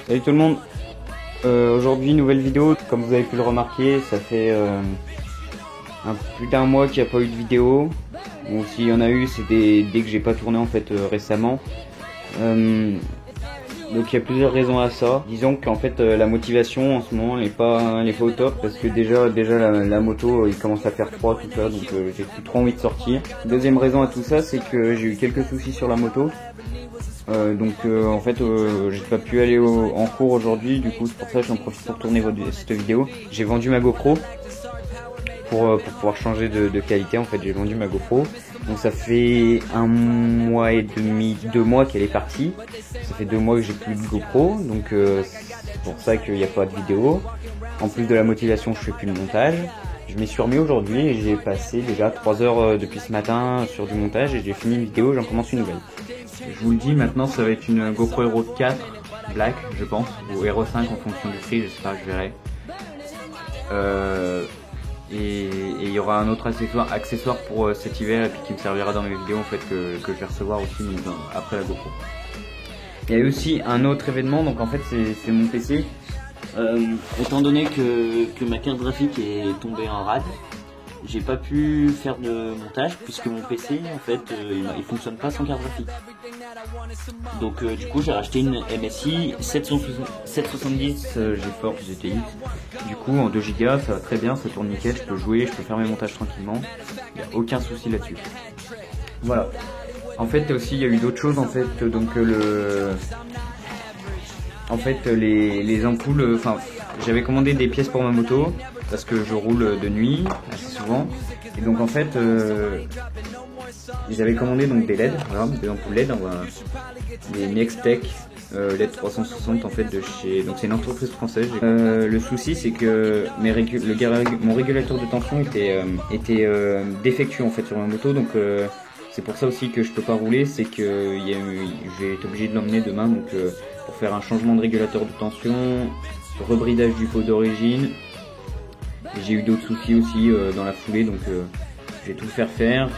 Salut tout le monde, aujourd'hui nouvelle vidéo. Comme vous avez pu le remarquer, ça fait plus d'un mois qu'il n'y a pas eu de vidéo. Bon, s'il y en a eu, c'est dès que j'ai pas tourné en fait récemment. Donc il y a plusieurs raisons à ça. Disons qu'en fait la motivation en ce moment elle est pas au top, parce que déjà la moto il commence à faire froid tout ça, donc j'ai plus trop envie de sortir. Deuxième raison à tout ça, c'est que j'ai eu quelques soucis sur la moto. En fait j'ai pas pu aller en cours aujourd'hui, du coup c'est pour ça que j'en profite pour tourner cette vidéo. J'ai vendu ma GoPro pour pouvoir changer de qualité. En fait j'ai vendu ma GoPro, donc ça fait 1 mois et demi, 2 mois qu'elle est partie. Ça fait 2 mois que j'ai plus de GoPro, donc c'est pour ça qu'il n'y a pas de vidéo. En plus de la motivation, je fais plus de montage. Je m'y suis remis aujourd'hui et j'ai passé déjà 3 heures depuis ce matin sur du montage, et j'ai fini une vidéo, j'en commence une nouvelle. Je vous le dis, maintenant ça va être une GoPro Hero 4 Black je pense, ou Hero 5 en fonction du prix, je sais pas, je verrai. Et il y aura un autre accessoire pour cet hiver, et puis qui me servira dans mes vidéos en fait, que je vais recevoir aussi après la GoPro. Il y a eu aussi un autre événement, donc en fait c'est mon PC. Étant donné que ma carte graphique est tombée en rade, j'ai pas pu faire de montage puisque mon PC en fait il fonctionne pas sans carte graphique. Donc du coup j'ai racheté une MSI 770 GeForce GTX. Du coup en 2 Go ça va très bien, ça tourne nickel, je peux jouer, je peux faire mes montages tranquillement, il n'y a aucun souci là-dessus. Voilà. En fait aussi il y a eu d'autres choses en fait, donc les ampoules, enfin j'avais commandé des pièces pour ma moto parce que je roule de nuit assez souvent, et donc en fait j'avais commandé donc des LED, voilà, des ampoules LED, des Nextech LED 360 en fait de chez, donc c'est une entreprise française. Le souci c'est que mon régulateur de tension était défectueux en fait sur ma moto, donc c'est pour ça aussi que je peux pas rouler, c'est que je vais être obligé de l'emmener demain, donc pour faire un changement de régulateur de tension, rebridage du pot d'origine. J'ai eu d'autres soucis aussi dans la foulée, donc je vais tout faire.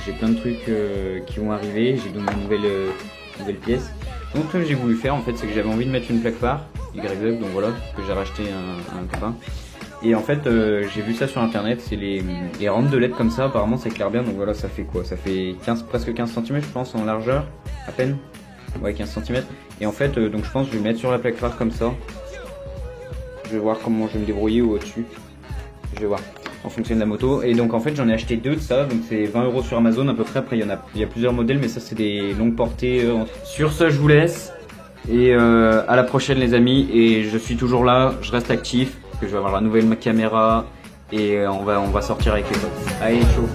J'ai plein de trucs qui vont arriver, j'ai donné une nouvelle pièce. Donc ce que j'ai voulu faire en fait, c'est que j'avais envie de mettre une plaque phare YZ, donc voilà, que j'ai racheté un copain. Et en fait j'ai vu ça sur internet, c'est les rampes de LED comme ça, apparemment ça éclaire bien, donc voilà, ça fait quoi? Ça fait presque 15 cm je pense en largeur, à peine. Ouais, 15 cm. Et en fait donc je pense que je vais mettre sur la plaque phare comme ça. Je vais voir comment je vais me débrouiller au-dessus. Je vais voir en fonction de la moto. Et donc en fait j'en ai acheté 2 de ça, donc c'est 20 € sur Amazon à peu près. Après il y a plusieurs modèles, mais ça c'est des longues portées. Sur ce je vous laisse, et à la prochaine les amis. Et je suis toujours là, je reste actif, parce que je vais avoir la nouvelle caméra, et on va sortir avec les potes. Allez, chaud.